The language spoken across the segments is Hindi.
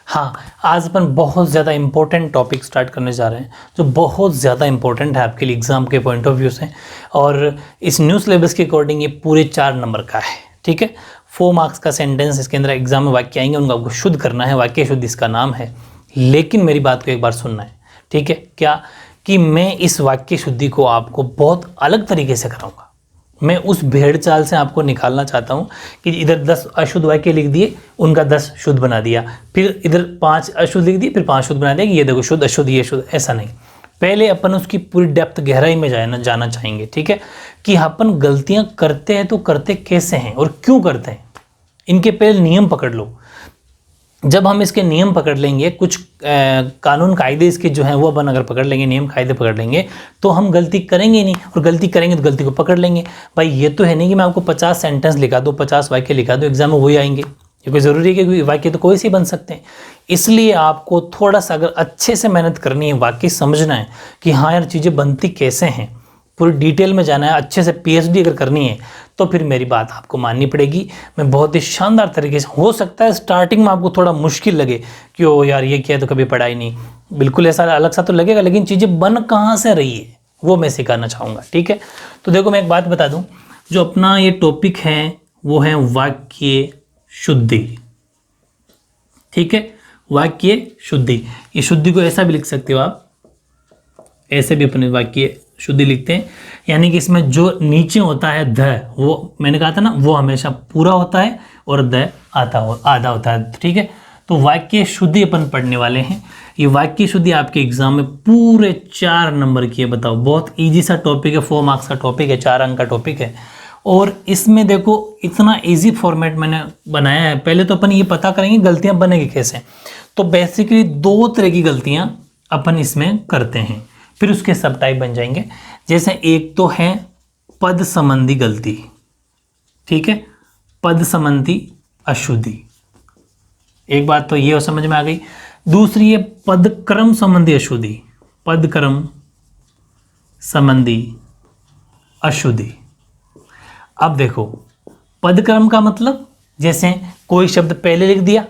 हाँ, आज अपन बहुत ज़्यादा इम्पोर्टेंट टॉपिक स्टार्ट करने जा रहे हैं जो बहुत ज़्यादा इम्पोर्टेंट है आपके लिए एग्ज़ाम के पॉइंट ऑफ व्यू से। और इस न्यू सिलेबस के अकॉर्डिंग ये पूरे 4 नंबर का है, ठीक है। 4 मार्क्स का सेंटेंस इसके अंदर एग्जाम में वाक्य आएंगे, उनको आपको शुद्ध करना है, वाक्य शुद्ध इसका नाम है। लेकिन मेरी बात को एक बार सुनना है, ठीक है। क्या कि मैं इस वाक्य शुद्धि को आपको बहुत अलग तरीके से कराऊंगा। मैं उस भेड़ चाल से आपको निकालना चाहता हूँ कि इधर 10 अशुद्ध वाक्य लिख दिए, उनका 10 शुद्ध बना दिया, फिर इधर 5 अशुद्ध लिख दिए, फिर 5 शुद्ध बना दिया कि ये देखो शुद्ध अशुद्ध ये शुद्ध। ऐसा नहीं, पहले अपन उसकी पूरी डेप्थ गहराई में जाना चाहेंगे, ठीक है। कि अपन गलतियां करते हैं तो करते कैसे हैं और क्यों करते हैं, इनके पहले नियम पकड़ लो। जब हम इसके नियम पकड़ लेंगे, कुछ कानून कायदे इसके जो हैं वो अपन अगर पकड़ लेंगे, नियम कायदे पकड़ लेंगे, तो हम गलती करेंगे ही नहीं। और गलती करेंगे तो गलती को पकड़ लेंगे। भाई ये तो है नहीं कि मैं आपको 50 सेंटेंस लिखा दूँ, 50 वाक्य लिखा दूँ, एग्जाम में वही आएंगे। ये कोई ज़रूरी है कि वाक्य तो कोई से बन सकते हैं। इसलिए आपको थोड़ा सा अगर अच्छे से मेहनत करनी है, वाकई समझना है कि हाँ यार चीज़ें बनती कैसे हैं, पूरी डिटेल में जाना है, अच्छे से पीएचडी अगर करनी है, तो फिर मेरी बात आपको माननी पड़ेगी। मैं बहुत ही शानदार तरीके से, हो सकता है स्टार्टिंग में आपको थोड़ा मुश्किल लगे कि ओ यार ये किया तो कभी पढ़ा ही नहीं, बिल्कुल ऐसा अलग सा तो लगेगा, लेकिन चीज़ें बन कहाँ से रही है वो मैं सिखाना चाहूँगा, ठीक है। तो देखो मैं एक बात बता दूँ, जो अपना ये टॉपिक है वो है वाक्य शुद्धि, ठीक है। वाक्य शुद्धि, ये शुद्धि को ऐसा भी लिख सकते हो आप, ऐसे भी अपने वाक्य शुद्धि लिखते हैं। यानी कि इसमें जो नीचे होता है ध, वो मैंने कहा था ना, वो हमेशा पूरा होता है और द आधा होता है, ठीक है। तो वाक्य शुद्धि अपन पढ़ने वाले हैं। ये वाक्य शुद्धि आपके एग्जाम में पूरे 4 नंबर की है। बताओ, बहुत इजी सा टॉपिक है, 4 मार्क्स का टॉपिक है, 4 अंक का टॉपिक है। और इसमें देखो इतना इजी फॉर्मेट मैंने बनाया है। पहले तो अपन ये पता करेंगे गलतियां बनेगी कैसे। तो बेसिकली 2 तरह की गलतियां अपन इसमें करते हैं, फिर उसके सब टाइप बन जाएंगे। जैसे एक तो है पद संबंधी गलती, ठीक है, पद संबंधी अशुद्धि। एक बात तो ये समझ में आ गई। दूसरी है पदक्रम संबंधी अशुद्धि, पदक्रम संबंधी अशुद्धि। अब देखो पदक्रम का मतलब, जैसे कोई शब्द पहले लिख दिया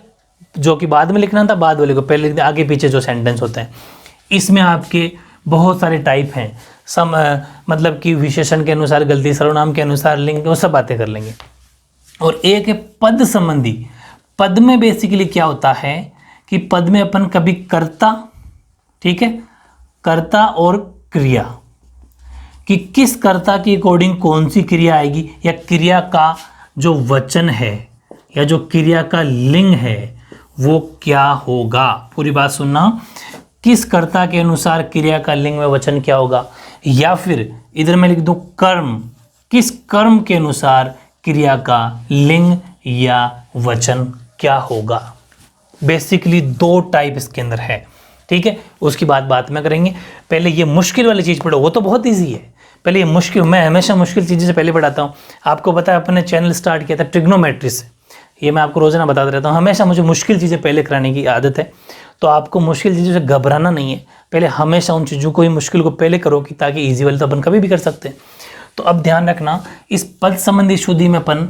जो कि बाद में लिखना था, बाद वाले को पहले लिख दिया, आगे पीछे जो सेंटेंस होते हैं। इसमें आपके बहुत सारे टाइप हैं। मतलब कि विशेषण के अनुसार गलती, सर्वनाम के अनुसार लिंग, वो सब बातें कर लेंगे। और एक है पद संबंधी। पद में बेसिकली क्या होता है कि पद में अपन कभी कर्ता, ठीक है, कर्ता और क्रिया, कि किस कर्ता के अकॉर्डिंग कौन सी क्रिया आएगी, या क्रिया का जो वचन है या जो क्रिया का लिंग है वो क्या होगा। पूरी बात सुनना, किस कर्ता के अनुसार क्रिया का लिंग में वचन क्या होगा। या फिर इधर मैं लिख दूं कर्म, किस कर्म के अनुसार क्रिया का लिंग या वचन क्या होगा। बेसिकली 2 टाइप इसके अंदर है, ठीक है। उसकी बात में करेंगे। पहले ये मुश्किल वाली चीज़ पढ़ो, वो तो बहुत ईजी है। पहले ये मुश्किल, मैं हमेशा मुश्किल चीज़ें से पहले पढ़ाता हूँ। आपको पता है अपने चैनल स्टार्ट किया था ट्रिग्नोमेट्री से, ये मैं आपको रोजाना बताता रहता हूँ। हमेशा मुझे मुश्किल चीज़ें पहले कराने की आदत है। तो आपको मुश्किल चीज़ों से घबराना नहीं है, पहले हमेशा उन चीज़ों को ही मुश्किल को पहले करो, कि ताकि इजी वाले तो अपन कभी भी कर सकते हैं। तो अब ध्यान रखना, इस पद संबंधी शुद्धि में अपन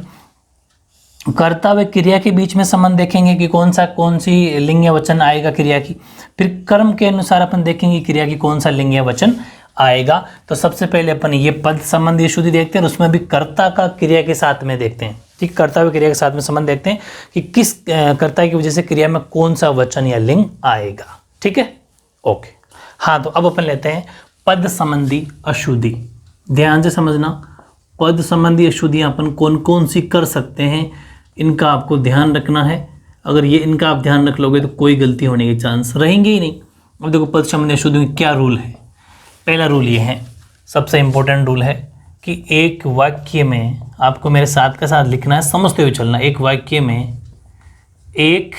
कर्ता व क्रिया के बीच में संबंध देखेंगे कि कौन सी लिंग या वचन आएगा क्रिया की। फिर कर्म के अनुसार अपन देखेंगे क्रिया की कौन सा लिंग या वचन आएगा। तो सबसे पहले अपन ये पद संबंधी शुद्धि देखते हैं, और उसमें भी कर्ता का क्रिया के साथ में देखते हैं, ठीक, कर्ता व क्रिया के साथ में संबंध देखते हैं कि किस कर्ता की वजह से क्रिया में कौन सा वचन या लिंग आएगा, ठीक है। ओके, हाँ, तो अब अपन लेते हैं पद संबंधी अशुद्धि। ध्यान से समझना, पद संबंधी अशुद्धियाँ अपन कौन कौन सी कर सकते हैं, इनका आपको ध्यान रखना है। अगर ये इनका आप ध्यान रख लोगे तो कोई गलती होने के चांस रहेंगे ही नहीं। अब देखो पद संबंधी अशुद्धि में क्या रूल है। पहला रूल ये है, सबसे इंपॉर्टेंट रूल है कि एक वाक्य में आपको मेरे साथ के साथ लिखना है, समझते हुए चलना। एक वाक्य में एक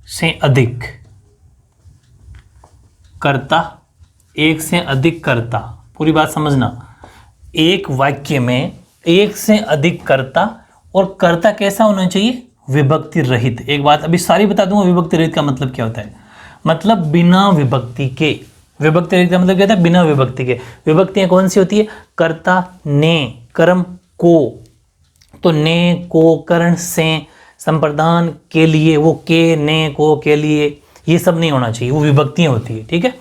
से अधिक कर्ता, एक से अधिक कर्ता, पूरी बात समझना। एक वाक्य में एक से अधिक कर्ता, और कर्ता कैसा होना चाहिए, विभक्ति रहित। एक बात अभी सारी बता दूंगा, विभक्ति रहित का मतलब क्या होता है। मतलब बिना विभक्ति के। विभक्ति रहित का मतलब क्या होता है, बिना विभक्ति के। विभक्तियां कौन सी होती है, कर्ता, ने, कर्म, को। तो ने, को, कर्ण, से, संप्रदान के लिए, वो के, ने, को, के लिए, ये सब नहीं होना चाहिए, वो विभक्तियाँ होती है, ठीक है।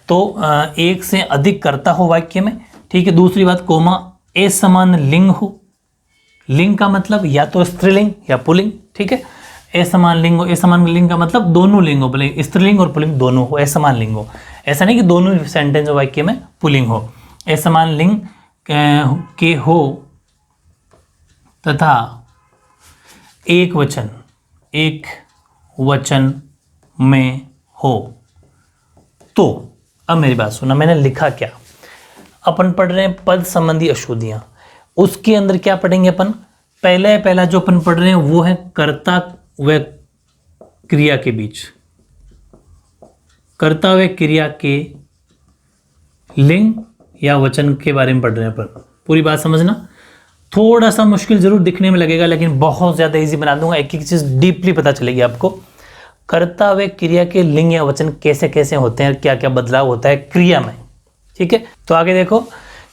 तो एक से अधिक कर्ता हो वाक्य में, ठीक है। दूसरी बात, कोमा असमान लिंग हो। लिंग का मतलब या तो स्त्रीलिंग या पुल्लिंग, ठीक है। असमान लिंग हो, असमान लिंग का मतलब दोनों लिंग हो, भले स्त्रीलिंग और पुल्लिंग दोनों हो, असमान लिंग हो। ऐसा नहीं कि दोनों सेंटेंस वाक्य में पुल्लिंग हो। असमान लिंग के हो तथा एक वचन में हो। तो अब मेरी बात सुना, मैंने लिखा क्या, अपन पढ़ रहे हैं पद संबंधी अशुद्धियां। उसके अंदर क्या पढ़ेंगे अपन, पहला जो अपन पढ़ रहे हैं वो है कर्ता व क्रिया के बीच, कर्ता व क्रिया के लिंग या वचन के बारे में पढ़ रहे हैं अपन। पूरी बात समझना, थोड़ा सा मुश्किल जरूर दिखने में लगेगा, लेकिन बहुत ज़्यादा इजी बना दूंगा, एक एक चीज़ डीपली पता चलेगी आपको। कर्ता व क्रिया के लिंग या वचन कैसे कैसे होते हैं, क्या क्या बदलाव होता है क्रिया में, ठीक है। तो आगे देखो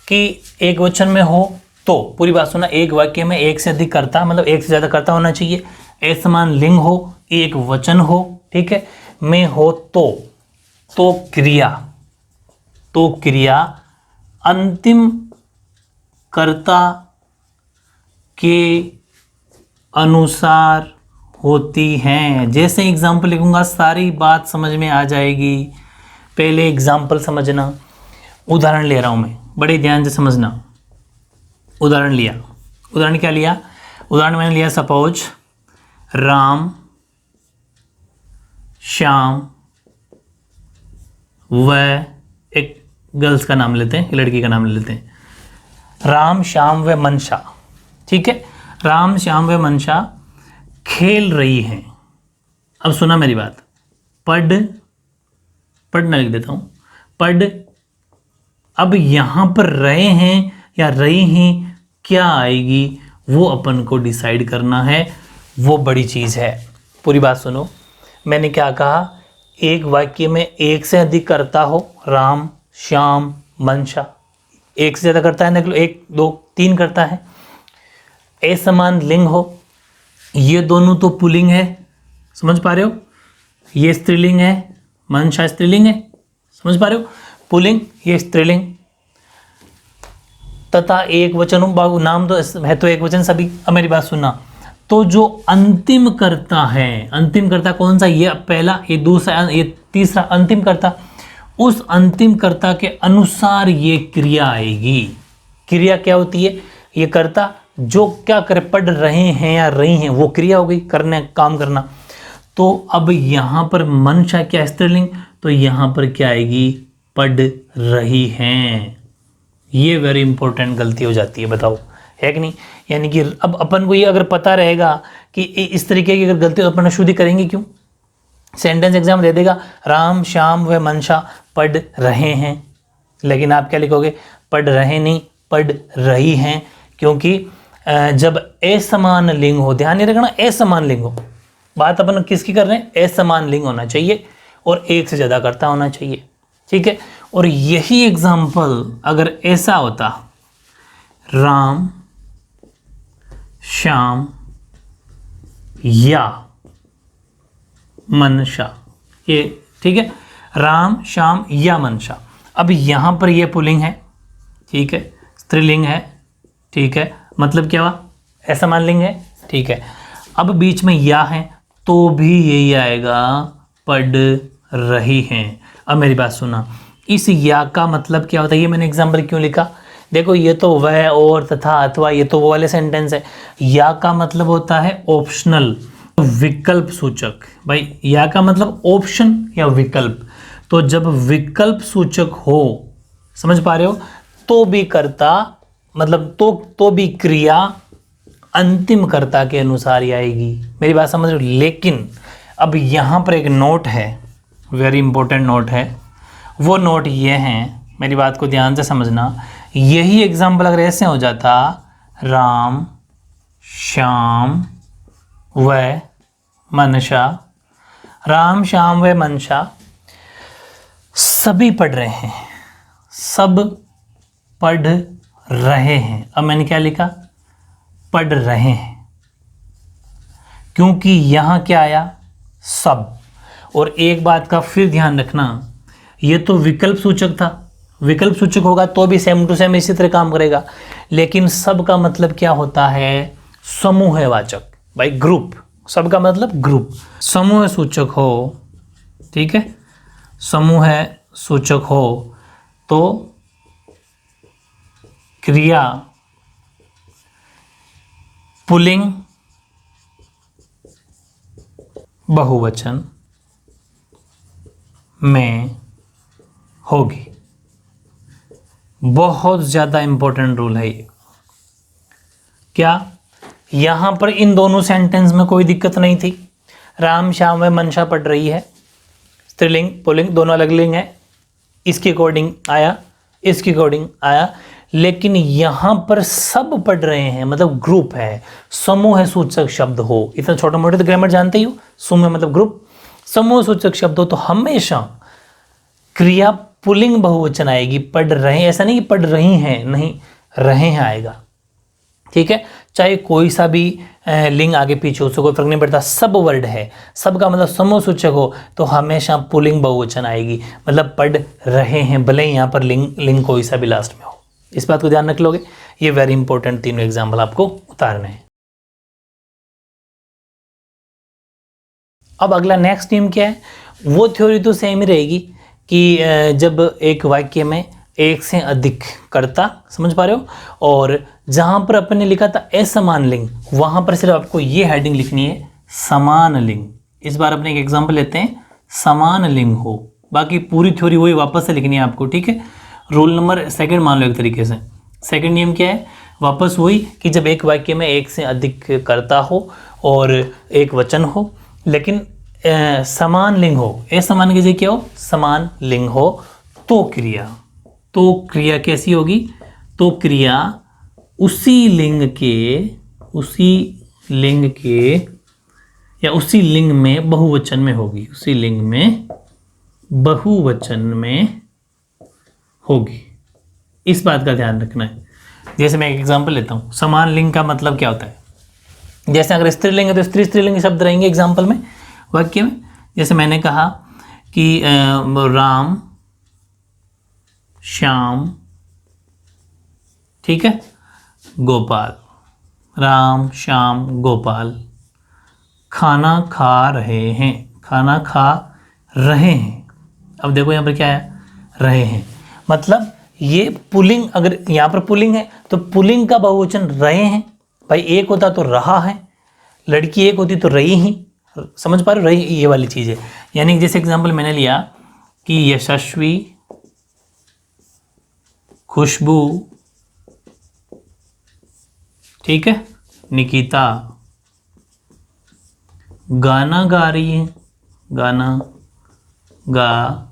कि एक वचन में हो तो, पूरी बात सुना, एक वाक्य में एक से अधिक कर्ता, मतलब एक से ज़्यादा कर्ता होना चाहिए, असमान लिंग हो, एक वचन हो, ठीक है, में हो तो क्रिया अंतिम कर्ता के अनुसार होती हैं। जैसे एग्जाम्पल लिखूंगा सारी बात समझ में आ जाएगी। पहले एग्जाम्पल समझना, उदाहरण ले रहा हूं मैं, बड़े ध्यान से समझना। उदाहरण लिया, उदाहरण क्या लिया, उदाहरण मैंने लिया सपोज राम श्याम व एक गर्ल्स का नाम लेते हैं, लड़की का नाम ले लेते हैं, राम श्याम व मनशा, ठीक है। राम श्याम व मनशा खेल रही हैं। अब सुना मेरी बात, पढ़ना लिख देता हूं, पढ़। अब यहां पर रहे हैं या रही हैं क्या आएगी वो अपन को डिसाइड करना है, वो बड़ी चीज है। पूरी बात सुनो, मैंने क्या कहा, एक वाक्य में एक से अधिक कर्ता हो, राम श्याम मनशा, एक से ज्यादा करता है, देख लो 1 2 3 करता है। असमान लिंग हो, ये दोनों तो पुल्लिंग है, समझ पा रहे हो, ये स्त्रीलिंग है, मनशा स्त्रीलिंग है, समझ पा रहे हो, पुल्लिंग ये स्त्रीलिंग, तथा एक वचन हो, नाम तो है तो एक वचन सभी। अब मेरी बात सुनना, तो जो अंतिम कर्ता है, अंतिम कर्ता कौन सा, ये पहला, ये दूसरा, ये तीसरा, अंतिम कर्ता, उस अंतिम कर्ता के अनुसार ये क्रिया आएगी। क्रिया क्या होती है, ये कर्ता जो क्या करे, पढ़ रहे हैं या रही हैं, वो क्रिया हो गई, करने काम करना। तो अब यहां पर मनशा क्या स्त्रीलिंग, तो यहां पर क्या आएगी, पढ़ रही हैं। ये वेरी इंपॉर्टेंट गलती हो जाती है, बताओ है कि नहीं। यानी कि अब अपन को ये अगर पता रहेगा कि इस तरीके की अगर गलती, तो अपन अशुद्धि करेंगे क्यों। सेंटेंस एग्जाम दे देगा, राम श्याम व मनशा पढ़ रहे हैं, लेकिन आप क्या लिखोगे, पढ़ रहे नहीं, पढ़ रही हैं, क्योंकि जब असमान लिंग हो, ध्यान नहीं रखना, असमान लिंग हो, बात अपन किसकी कर रहे हैं, असमान लिंग होना चाहिए और एक से ज़्यादा कर्ता होना चाहिए, ठीक है। और यही एग्जाम्पल अगर ऐसा होता, राम श्याम या मनशा, ये ठीक है, राम श्याम या मनशा। अब यहां पर ये पुल्लिंग है, ठीक है, स्त्रीलिंग है, ठीक है, मतलब क्या हुआ, असमान लिंग है, ठीक है। अब बीच में या है तो भी यही आएगा, पढ़ रही हैं। अब मेरी बात सुना, इस या का मतलब क्या होता है, ये मैंने एग्जाम्पल क्यों लिखा, देखो ये तो वह और तथा अथवा, ये तो वो वाले सेंटेंस है। या का मतलब होता है ऑप्शनल, विकल्प सूचक। भाई या का मतलब ऑप्शन या विकल्प, तो जब विकल्प सूचक हो, समझ पा रहे हो, तो भी कर्ता मतलब तो भी क्रिया अंतिम कर्ता के अनुसार ही आएगी। मेरी बात समझ रहे हो। लेकिन अब यहां पर एक नोट है, वेरी इंपॉर्टेंट नोट है, वो नोट ये है, मेरी बात को ध्यान से समझना। यही एग्जाम्पल अगर ऐसे हो जाता, राम श्याम व मनशा, राम श्याम व मनशा सभी पढ़ रहे हैं, सब पढ़ रहे हैं। अब मैंने क्या लिखा, पढ़ रहे हैं, क्योंकि यहाँ क्या आया, सब। और एक बात का फिर ध्यान रखना, ये तो विकल्प सूचक था, विकल्प सूचक होगा तो भी सेम टू सेम इसी तरह काम करेगा, लेकिन सब का मतलब क्या होता है, समूहवाचक, भाई ग्रुप। सब का मतलब ग्रुप, समूह सूचक हो, ठीक है, समूह सूचक हो तो क्रिया पुल्लिंग बहुवचन में होगी। बहुत ज़्यादा इंपॉर्टेंट रूल है ये। क्या यहां पर इन दोनों सेंटेंस में कोई दिक्कत नहीं थी, राम श्याम व मनसा पढ़ रही है, स्त्रीलिंग पुल्लिंग दोनों अलग लिंग है, इसके अकॉर्डिंग आया, इसके अकॉर्डिंग आया, लेकिन यहां पर सब पढ़ रहे हैं, मतलब ग्रुप है, समूह सूचक शब्द हो, इतना छोटा मोटा तो ग्रामर जानते ही हो, समूह मतलब ग्रुप, समूह सूचक शब्द हो तो हमेशा क्रिया पुल्लिंग बहुवचन आएगी। पढ़ रहे हैं, ऐसा नहीं कि पढ़ रही हैं, नहीं, रहे हैं आएगा, ठीक है, चाहे कोई सा भी लिंग आगे पीछे उससे कोई फर्क नहीं पड़ता, सब वर्ड है, सब का मतलब समूह सूचक हो तो हमेशा पुल्लिंग बहुवचन आएगी, मतलब पढ़ रहे हैं, भले ही यहाँ पर लिंग कोई सा भी लास्ट में हो। इस बात को ध्यान रख लोगे, ये वेरी इंपॉर्टेंट तीनों एग्जाम्पल आपको उतारने हैं। अब अगला नेक्स्ट नियम क्या है, वो थ्योरी तो सेम ही रहेगी कि जब एक वाक्य में एक से अधिक कर्ता, समझ पा रहे हो, और जहां पर अपन ने लिखा था असमान लिंग, वहां पर सिर्फ आपको ये हेडिंग लिखनी है समान लिंग। इस बार अपने एक एग्जांपल लेते हैं, समान लिंग हो, बाकी पूरी थ्योरी वही वापस से लिखनी है आपको, ठीक है। रूल नंबर सेकंड मान लो एक तरीके से, सेकंड नियम क्या है, वापस वही कि जब एक वाक्य में एक से अधिक कर्ता हो और एक वचन हो, लेकिन समान लिंग हो, असमान की जगह क्या हो, समान लिंग हो, तो क्रिया कैसी होगी, तो क्रिया उसी लिंग के या उसी लिंग में बहुवचन में होगी, उसी लिंग में बहुवचन में होगी। इस बात का ध्यान रखना है। जैसे मैं एक एग्जांपल लेता हूँ, समान लिंग का मतलब क्या होता है, जैसे अगर स्त्रीलिंग है तो स्त्रीलिंग शब्द रहेंगे एग्जांपल में, वाक्य में। जैसे मैंने कहा कि राम श्याम, ठीक है, गोपाल, राम श्याम गोपाल खाना खा रहे हैं, खाना खा रहे हैं। अब देखो यहाँ पर क्या है, रहे हैं, मतलब ये पुल्लिंग, अगर यहाँ पर पुल्लिंग है तो पुल्लिंग का बहुवचन रहे हैं, भाई एक होता तो रहा है, लड़की एक होती तो रही ही, समझ पा रहे हो, रही ये वाली चीज़ है। यानी जैसे एग्जांपल मैंने लिया कि यशस्वी, खुशबू, ठीक है, निकिता गाना गा रही है, गाना गा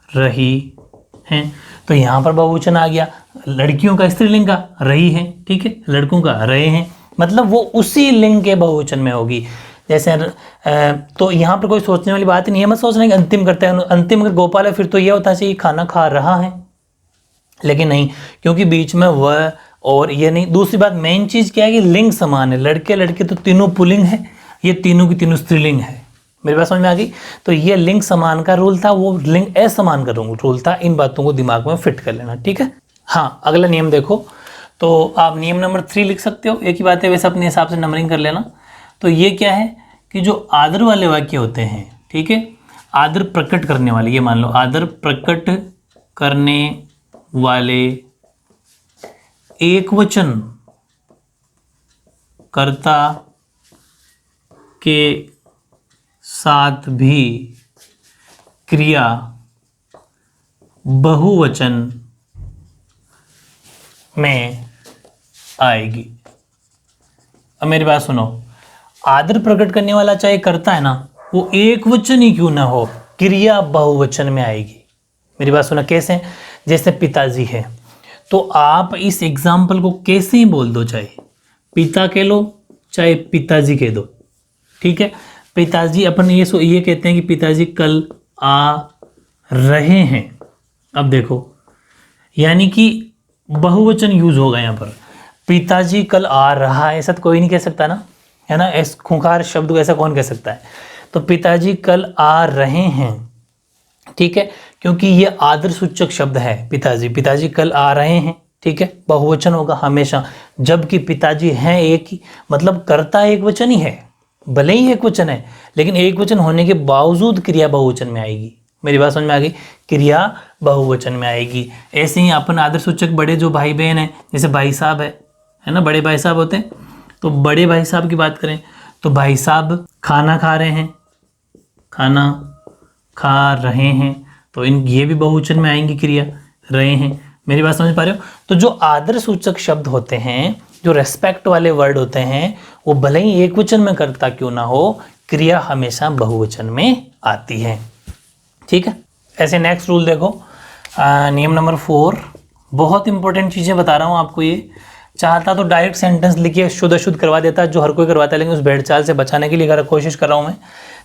रही हैं, तो यहाँ पर बहुवचन आ गया, लड़कियों का स्त्रीलिंग का रही है, ठीक है, लड़कों का रहे हैं, मतलब वो उसी लिंग के बहुवचन में होगी। जैसे तो यहाँ पर कोई सोचने वाली बात नहीं है, मत सोचना कि अंतिम करते हैं, अंतिम अगर गोपाल है फिर तो ये होता चाहिए खाना खा रहा है, लेकिन नहीं, क्योंकि बीच में वह और ये नहीं। दूसरी बात मेन चीज़ क्या है कि लिंग समान है, लड़के लड़के तो तीनों पुल्लिंग है, ये तीनों की तीनों स्त्रीलिंग है। मेरी बात समझ में आ गई, तो ये लिंग समान का रूल था, वो लिंग असमान का रूल था। इन बातों को दिमाग में फिट कर लेना, ठीक है। हाँ, अगला नियम देखो, तो आप नियम नंबर 3 लिख सकते हो, एक ही बात है, वैसे अपने हिसाब से नंबरिंग कर लेना। तो ये क्या है कि जो आदर वाले वाक्य होते हैं, ठीक है, आदर प्रकट करने वाले, ये मान लो आदर प्रकट करने वाले एक वचन कर्ता के साथ भी क्रिया बहुवचन में आएगी। अब मेरी बात सुनो, आदर प्रकट करने वाला चाहे कर्ता है ना, वो एक वचन ही क्यों ना हो, क्रिया बहुवचन में आएगी। मेरी बात सुना, कैसे, जैसे पिताजी है, तो आप इस एग्जाम्पल को कैसे ही बोल दो, चाहे पिता कह लो चाहे पिताजी कह दो, ठीक है। पिताजी, अपन ये कहते हैं कि पिताजी कल आ रहे हैं। अब देखो, यानी कि बहुवचन यूज होगा यहाँ पर, पिताजी कल आ रहा है, ऐसा तो कोई नहीं कह सकता ना, है ना, इस खूंखार शब्द को ऐसा कौन कह सकता है। तो पिताजी कल आ रहे हैं, ठीक है, क्योंकि ये आदर सूचक शब्द है पिताजी, पिताजी कल आ रहे हैं, ठीक है, बहुवचन होगा हमेशा, जबकि पिताजी हैं एक ही, मतलब कर्ता एक वचन ही है, भले ही एक वचन है लेकिन एक वचन होने के बावजूद क्रिया बहुवचन में आएगी। मेरी बात समझ में आ गई, क्रिया बहुवचन में आएगी। ऐसे ही अपन आदर सूचक बड़े जो भाई बहन है, जैसे भाई साहब है ना, बड़े भाई साहब होते हैं, तो बड़े भाई साहब की बात करें तो भाई साहब खाना खा रहे हैं, खाना खा रहे हैं, तो इन ये भी बहुवचन में आएंगी क्रिया, रहे हैं। मेरी बात समझ पा रहे हो। तो जो आदर सूचक शब्द होते हैं, जो रेस्पेक्ट वाले वर्ड होते हैं, वो भले ही एक वचन में करता क्यों ना हो, क्रिया हमेशा बहुवचन में आती है, ठीक है। ऐसे नेक्स्ट रूल देखो, नियम नंबर 4, बहुत इंपॉर्टेंट चीज़ें बता रहा हूँ आपको। ये चाहता तो डायरेक्ट सेंटेंस लिखिए शुद्ध अशुद्ध करवा देता, जो हर कोई करवाता है, लेकिन उस भेड़चाल से बचाने के लिए कोशिश कर रहा हूँ मैं।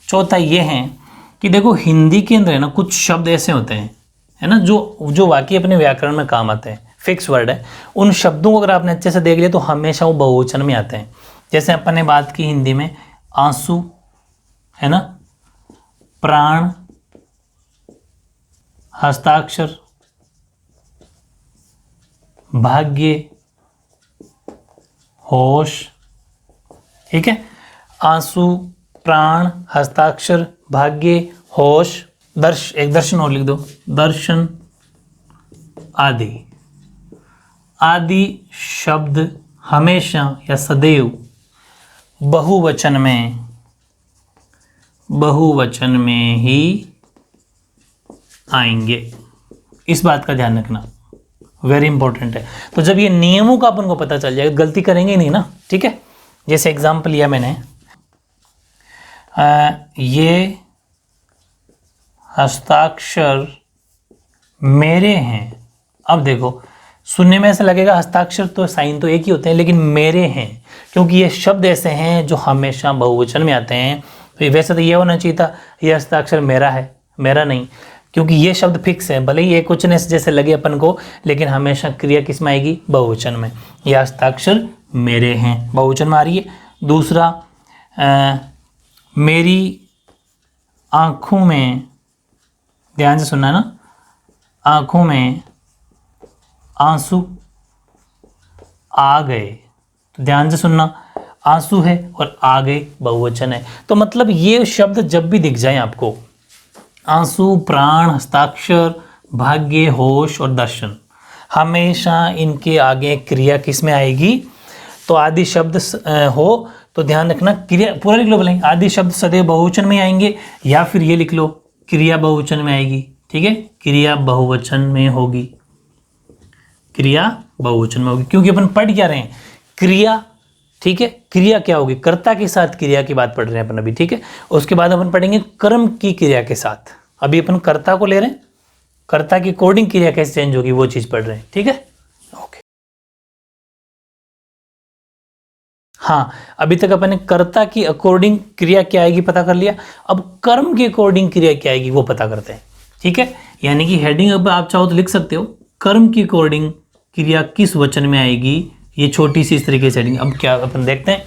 चौथा ये है कि देखो हिंदी के अंदर है ना कुछ शब्द ऐसे होते हैं, है ना, जो वाकई अपने व्याकरण में काम आते हैं, फिक्स वर्ड है, उन शब्दों को अगर आपने अच्छे से देख लिया तो हमेशा वो बहुवचन में आते हैं। जैसे अपन ने बात की हिंदी में आंसू, है ना, प्राण, हस्ताक्षर, भाग्य, होश, ठीक है, आंसू, प्राण, हस्ताक्षर, भाग्य, होश, एक दर्शन और लिख दो, दर्शन, आदि। आदि शब्द हमेशा या सदैव बहुवचन में ही आएंगे, इस बात का ध्यान रखना, वेरी इंपॉर्टेंट है। तो जब ये नियमों का अपन को पता चल जाएगा, गलती करेंगे नहीं ना, ठीक है। जैसे एग्जाम्पल लिया मैंने, ये हस्ताक्षर मेरे हैं। अब देखो सुनने में ऐसा लगेगा हस्ताक्षर तो साइन तो एक ही होते हैं, लेकिन मेरे हैं, क्योंकि ये शब्द ऐसे हैं जो हमेशा बहुवचन में आते हैं। तो वैसे तो ये होना चाहिए था, ये हस्ताक्षर मेरा है, मेरा नहीं, क्योंकि ये शब्द फिक्स है, भले ही एक वचन जैसे लगे अपन को, लेकिन हमेशा क्रिया किस में आएगी, बहुवचन में। ये हस्ताक्षर मेरे हैं, बहुवचन में आ रही है। दूसरा, मेरी आँखों में, ध्यान से सुनना ना, आँखों में आंसू आ गए, तो ध्यान से सुनना, आंसू है और आ गए बहुवचन है। तो मतलब ये शब्द जब भी दिख जाए आपको, आंसू, प्राण, हस्ताक्षर, भाग्य, होश और दर्शन, हमेशा इनके आगे क्रिया किस में आएगी, तो आदि शब्द हो तो ध्यान रखना, क्रिया पूरा लिख लो, भले आदि शब्द सदैव बहुवचन में आएंगे, या फिर ये लिख लो क्रिया बहुवचन में आएगी, ठीक है, क्रिया बहुवचन में होगी, क्रिया बहुवचन में होगी, क्योंकि अपन पढ़ क्या रहे हैं, क्रिया, ठीक है। क्रिया क्या होगी, कर्ता के साथ क्रिया की बात पढ़ रहे हैं अपन अभी, ठीक है। उसके बाद अपन पढ़ेंगे कर्म की क्रिया के साथ, अभी अपन कर्ता को ले रहे हैं, कर्ता की अकॉर्डिंग क्रिया कैसे चेंज होगी वो चीज पढ़ रहे हैं, ठीक है, ओके। हाँ, अभी तक अपन ने कर्ता की अकॉर्डिंग क्रिया क्या आएगी पता कर लिया, अब कर्म की अकॉर्डिंग क्रिया क्या आएगी वो पता करते हैं, ठीक है। यानी कि हेडिंग अब आप चाहो तो लिख सकते हो, कर्म की अकॉर्डिंग क्रिया किस वचन में आएगी, ये छोटी सी इस तरीके से हेडिंग। अब क्या अपन देखते हैं,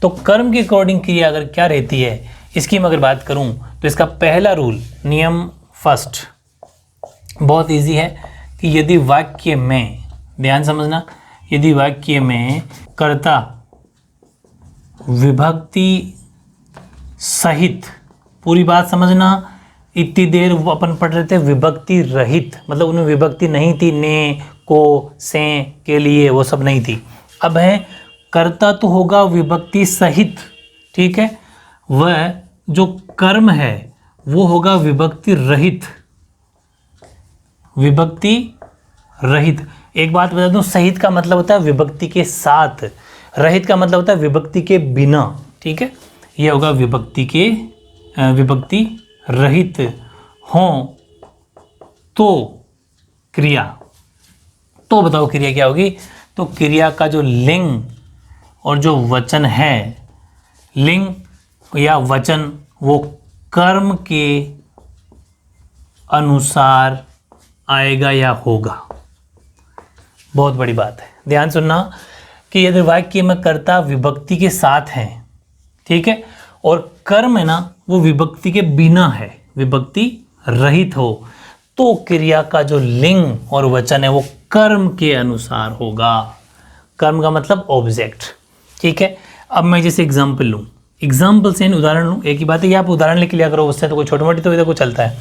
तो कर्म के अकॉर्डिंग क्रिया अगर क्या रहती है, इसकी मैं अगर बात करूं तो इसका पहला रूल, नियम फर्स्ट, बहुत इजी है कि यदि वाक्य में, ध्यान समझना, यदि वाक्य में कर्ता विभक्ति सहित, पूरी बात समझना, इतनी देर वो अपन पढ़ रहे थे विभक्ति रहित, मतलब उनमें विभक्ति नहीं थी, ने, को, से, के लिए, वो सब नहीं थी। अब है कर्ता तो होगा विभक्ति सहित, ठीक है, वह जो कर्म है वो होगा विभक्ति रहित, विभक्ति रहित। एक बात बता दूं, सहित का मतलब होता है विभक्ति के साथ, रहित का मतलब होता है विभक्ति के बिना, ठीक है। ये होगा विभक्ति रहित हो तो क्रिया, तो बताओ क्रिया क्या होगी, तो क्रिया का जो लिंग और जो वचन है, लिंग या वचन वो कर्म के अनुसार आएगा या होगा। बहुत बड़ी बात है, ध्यान सुनना कि यदि वाक्य में कर्ता विभक्ति के साथ है, ठीक है। और कर्म है ना वो विभक्ति के बिना है, विभक्ति रहित हो तो क्रिया का जो लिंग और वचन है वो कर्म के अनुसार होगा। कर्म का मतलब ऑब्जेक्ट, ठीक है। अब मैं जैसे एग्जाम्पल लूँ, एग्जाम्पल से उदाहरण लूँ, एक ही बात है कि आप उदाहरण लेके लिया करो, उससे तो कोई छोटी मोटी तो इधर को चलता है।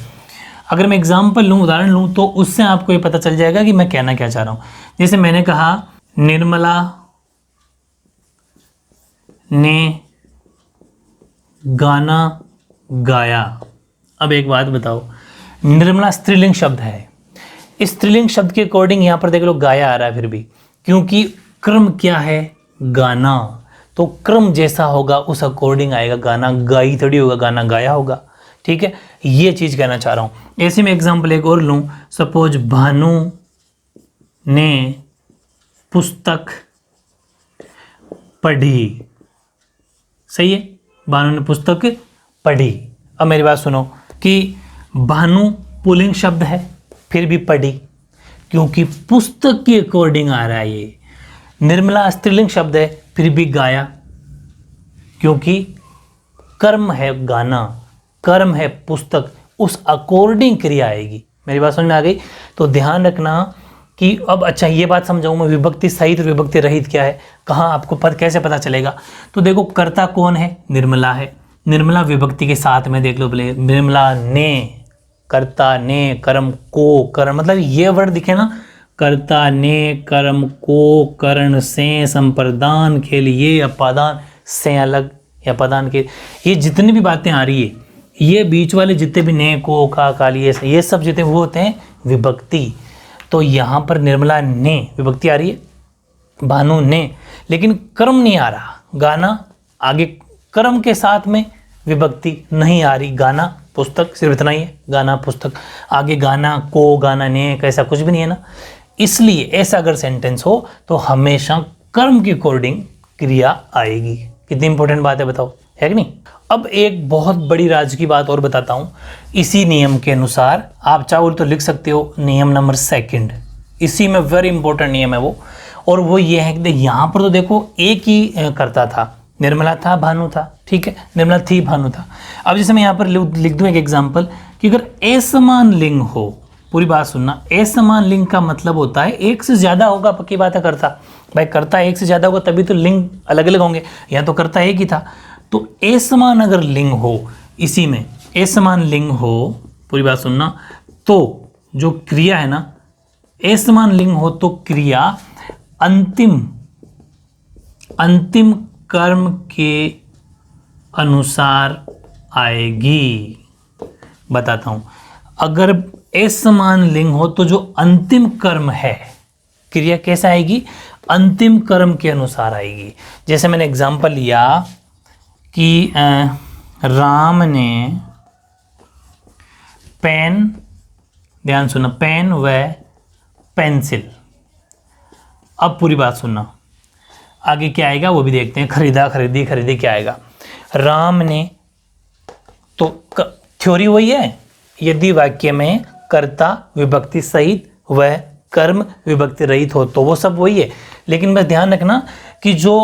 अगर मैं एग्जाम्पल लूँ, उदाहरण लूँ, तो उससे आपको ये पता चल जाएगा कि मैं कहना क्या चाह रहा हूँ। जैसे मैंने कहा निर्मला ने गाना गाया। अब एक बात बताओ, निर्मला स्त्रीलिंग शब्द है, इस स्त्रीलिंग शब्द के अकॉर्डिंग यहाँ पर देख लो गाया आ रहा है, फिर भी क्योंकि क्रम क्या है, गाना, तो क्रम जैसा होगा उस अकॉर्डिंग आएगा, गाना गाई थोड़ी होगा, गाना गाया होगा, ठीक है। ये चीज़ कहना चाह रहा हूँ। ऐसे में एग्जाम्पल एक और लूँ, सपोज भानु ने पुस्तक पढ़ी, सही है, भानु ने पुस्तक पढ़ी। अब मेरी बात सुनो कि भानु पुल्लिंग शब्द है फिर भी पढ़ी, क्योंकि पुस्तक के अकॉर्डिंग आ रहा है। ये निर्मला स्त्रीलिंग शब्द है फिर भी गाया, क्योंकि कर्म है गाना, कर्म है पुस्तक, उस अकॉर्डिंग क्रिया आएगी। मेरी बात समझ में आ गई? तो ध्यान रखना कि अब अच्छा ये बात समझाऊँ मैं, विभक्ति सहित और विभक्ति रहित क्या है, कहाँ आपको कैसे पता चलेगा। तो देखो कर्ता कौन है, निर्मला है, निर्मला विभक्ति के साथ में देख लो पहले, निर्मला ने, कर्ता ने, कर्म को, कर्म मतलब ये वर्ड दिखे ना, कर्ता ने कर्म को करण से संप्रदान के लिए, अपादान से अलग या पदान के, ये जितनी भी बातें आ रही है, ये बीच वाले जितने भी ने, को, का, काली, ये सब जितने वो होते हैं विभक्ति। तो यहाँ पर निर्मला ने विभक्ति आ रही है, भानु ने, लेकिन कर्म नहीं आ रहा, गाना आगे कर्म के साथ में विभक्ति नहीं आ रही, गाना पुस्तक, सिर्फ इतना ही है, गाना पुस्तक, आगे गाना को, गाना ने, कैसा कुछ भी नहीं है ना। इसलिए ऐसा अगर सेंटेंस हो तो हमेशा कर्म के अकॉर्डिंग क्रिया आएगी। कितनी इंपॉर्टेंट बात है बताओ, है कि नहीं। अब एक बहुत बड़ी राज की बात और बताता हूँ, इसी नियम के अनुसार आप चाहो तो लिख सकते हो, नियम नंबर 2, इसी में वेरी इंपॉर्टेंट नियम है वो, और वो ये है कि यहाँ पर तो देखो एक ही करता था, निर्मला था, भानु था, ठीक है, निर्मला थी, भानु था। अब जैसे मैं यहाँ पर लिख दूँ एक एग्जाम्पल कि अगर असमान लिंग हो, पूरी बात सुनना, असमान लिंग का मतलब होता है एक से ज़्यादा होगा, पक्की बात है, करता भाई, करता एक से ज़्यादा होगा तभी तो लिंग अलग अलग होंगे, यहाँ तो करता एक ही था। तो असमान अगर लिंग हो, इसी में असमान लिंग हो, पूरी बात सुनना, तो जो क्रिया है ना, असमान लिंग हो तो क्रिया अंतिम कर्म के अनुसार आएगी। बताता हूं, अगर असमान लिंग हो तो जो अंतिम कर्म है, क्रिया कैसा आएगी, अंतिम कर्म के अनुसार आएगी। जैसे मैंने एग्जांपल लिया कि राम ने पेन, ध्यान सुनना, पेन व पेंसिल। अब पूरी बात सुनना, आगे क्या आएगा वो भी देखते हैं, खरीदा, खरीदी, खरीदी क्या आएगा। राम ने, तो थ्योरी वही है, यदि वाक्य में कर्ता विभक्ति सहित व कर्म विभक्ति रहित हो तो वो सब वही है, लेकिन बस ध्यान रखना कि जो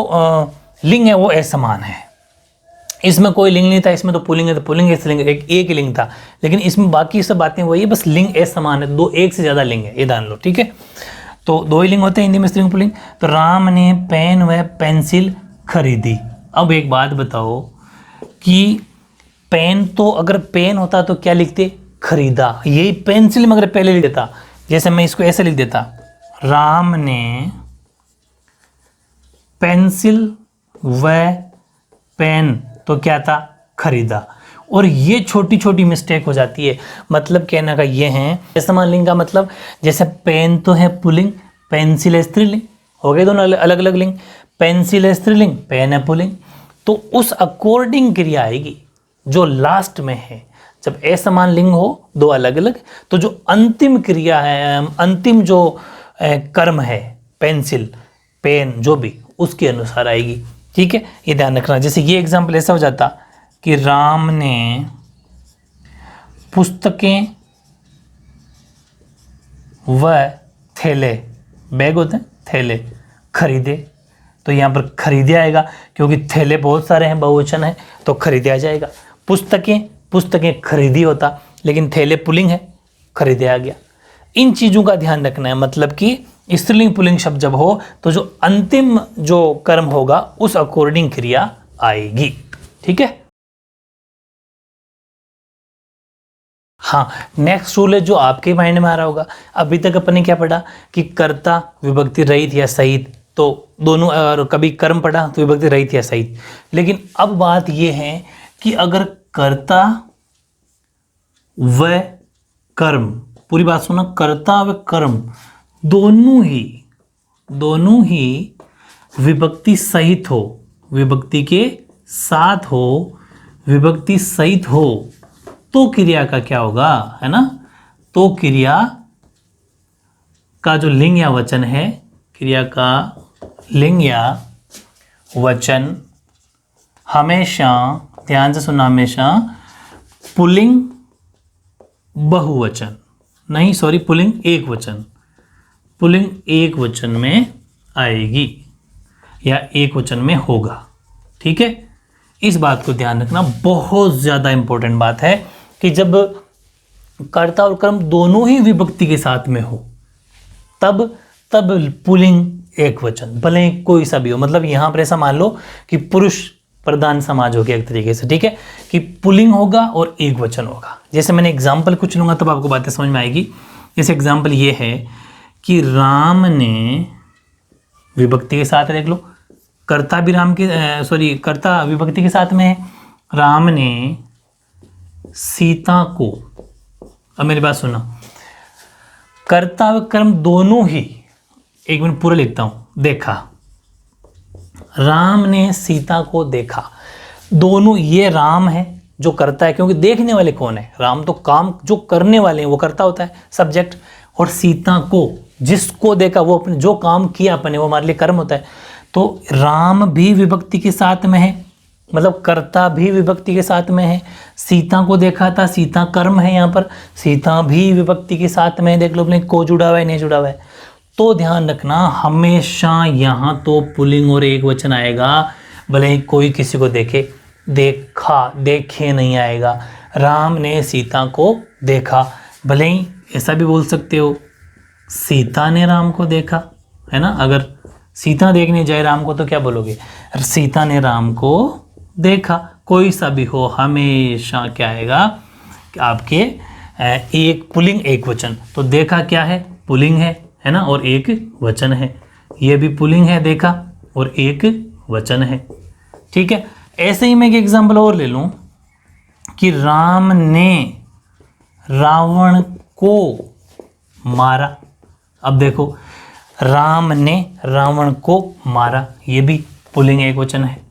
लिंग है वो असमान है। इसमें कोई लिंग नहीं था, इसमें तो पुल्लिंग है तो पुल्लिंग, स्त्रीलिंग एक ही लिंग था, लेकिन इसमें बाकी सब बातें वही है, बस लिंग असमान है, दो एक से ज़्यादा लिंग है, ये जान लो, ठीक है। तो दो ही लिंग होते हैं हिंदी में, स्त्रीलिंग पुल्लिंग। तो राम ने पेन व पेंसिल खरीदी। अब एक बात बताओ कि पेन, तो अगर पेन होता तो क्या लिखते, खरीदा, यही पेंसिल में अगर पहले लिख देता, जैसे मैं इसको ऐसे लिख देता, राम ने पेंसिल व पेन, तो क्या था, खरीदा। और ये छोटी छोटी मिस्टेक हो जाती है। मतलब कहने का ये है, असमान लिंग का मतलब, जैसे पेन तो है पुल्लिंग, पेंसिल है स्त्रीलिंग, हो गए दोनों अलग अलग लिंग, पेंसिल है स्त्रीलिंग, पेन है पुल्लिंग, तो उस अकॉर्डिंग क्रिया आएगी जो लास्ट में है। जब असमान लिंग हो दो अलग अलग, तो जो अंतिम क्रिया है, अंतिम जो कर्म है, पेंसिल, पेन, जो भी, उसके अनुसार आएगी, ठीक है, ये ध्यान रखना। जैसे ये एग्जाम्पल ऐसा हो जाता कि राम ने पुस्तकें व थैले, बैग होते हैं, थैले खरीदे, तो यहाँ पर खरीदे आएगा, क्योंकि थैले बहुत सारे हैं, बहुवचन है तो खरीदे आ जाएगा। पुस्तकें खरीदी होता, लेकिन थैले पुल्लिंग है, खरीदे आ गया। इन चीज़ों का ध्यान रखना है, मतलब कि स्त्रीलिंग पुल्लिंग शब्द जब हो तो जो अंतिम जो कर्म होगा उस अकॉर्डिंग क्रिया आएगी। ठीक है। हाँ, नेक्स्ट रूल है जो आपके माइंड में आ रहा होगा। अभी तक अपन ने क्या पढ़ा कि कर्ता विभक्ति रहित या सहित, तो दोनों, और कभी कर्म पढ़ा तो विभक्ति रहित या सहित। लेकिन अब बात यह है कि अगर कर्ता व कर्म, पूरी बात सुना, कर्ता व कर्म दोनों ही विभक्ति सहित हो, विभक्ति के साथ हो, विभक्ति सहित हो, तो क्रिया का क्या होगा, है ना। तो क्रिया का जो लिंग या वचन है, क्रिया का लिंग या वचन हमेशा, ध्यान से सुनना, हमेशा पुल्लिंग बहुवचन, नहीं सॉरी, पुल्लिंग एक वचन, पुल्लिंग एक वचन में आएगी या एक वचन में होगा। ठीक है, इस बात को ध्यान रखना, बहुत ज़्यादा इंपॉर्टेंट बात है कि जब कर्ता और कर्म दोनों ही विभक्ति के साथ में हो तब पुल्लिंग एक वचन, भले ही कोई सा भी हो। मतलब यहाँ पर ऐसा मान लो कि पुरुष प्रधान समाज हो गया एक तरीके से, ठीक है, कि पुल्लिंग होगा और एक वचन होगा। जैसे मैंने एग्जाम्पल कुछ लूँगा तब आपको बातें समझ में आएगी। जैसे एग्जाम्पल ये है कि राम ने, विभक्ति के साथ है, देख लो, कर्ता भी राम के, कर्ता विभक्ति के साथ में है, राम ने सीता को, अब मेरी बात सुना, कर्ता व कर्म दोनों ही, एक मिनट पूरा लिखता हूं, देखा, राम ने सीता को देखा, दोनों, ये राम है जो करता है, क्योंकि देखने वाले कौन है, राम तो काम जो करने वाले हैं वो करता होता है, सब्जेक्ट, और सीता को, जिसको देखा वो अपने जो काम किया अपने, वो हमारे लिए कर्म होता है। तो राम भी विभक्ति के साथ में है, मतलब कर्ता भी विभक्ति के साथ में है, सीता को देखा था, सीता कर्म है, यहाँ पर सीता भी विभक्ति के साथ में है, देख लो अपने को जुड़ा हुआ है, नहीं जुड़ा हुआ है। तो ध्यान रखना, हमेशा यहाँ तो पुल्लिंग और एक वचन आएगा, भले ही कोई किसी को देखे, देखा, देखे नहीं आएगा। राम ने सीता को देखा, भले ही ऐसा भी बोल सकते हो, सीता ने राम को देखा, है ना। अगर सीता देखने जाए राम को तो क्या बोलोगे, सीता ने राम को देखा। कोई सा भी हो, हमेशा क्या आएगा कि आपके एक पुल्लिंग एक वचन। तो देखा क्या है, पुल्लिंग है ना, और एक वचन है। ये भी पुल्लिंग है, देखा, और एक वचन है। ठीक है, ऐसे ही मैं एक एग्जांपल और ले लूं कि राम ने रावण को मारा। अब देखो, राम ने रावण को मारा, ये भी पुल्लिंग एक वचन है।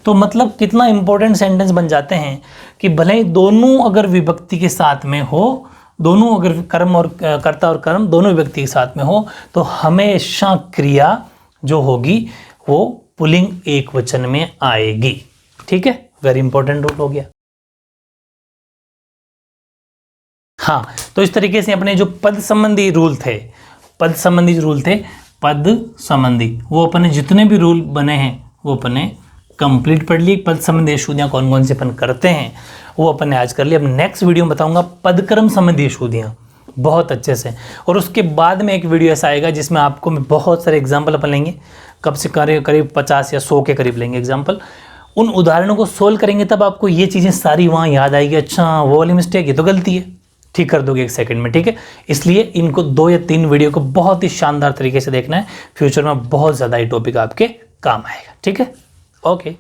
तो मतलब कितना इंपॉर्टेंट सेंटेंस बन जाते हैं कि भले ही दोनों अगर विभक्ति के साथ में हो, दोनों अगर कर्म और कर्ता और कर्म दोनों विभक्ति के साथ में हो, तो हमेशा क्रिया जो होगी वो पुल्लिंग एक वचन में आएगी। ठीक है, वेरी इंपॉर्टेंट रूल हो गया। हाँ, तो इस तरीके से अपने जो पद संबंधी रूल थे, पद संबंधी वो अपने जितने भी रूल बने हैं वो अपने कंप्लीट पढ़ ली। पद संबंधी शुद्धियाँ कौन कौन से अपन करते हैं वो अपन ने आज कर लिया। अब नेक्स्ट वीडियो में बताऊंगा पदक्रम संबंधी शुद्धियाँ बहुत अच्छे से, और उसके बाद में एक वीडियो ऐसा आएगा जिसमें आपको मैं बहुत सारे एग्जाम्पल अपन लेंगे, कब से करीब 50 या 100 के करीब लेंगे एग्जाम्पल। उन उदाहरणों को सोल्व करेंगे तब आपको ये चीज़ें सारी वहाँ याद आएगी, अच्छा वो वाली मिस्टेक ये तो गलती है, ठीक कर दोगे 1 सेकंड में। ठीक है, इसलिए इनको 2 या 3 वीडियो को बहुत ही शानदार तरीके से देखना है, फ्यूचर में बहुत ज़्यादा ये टॉपिक आपके काम आएगा। ठीक है, ओके।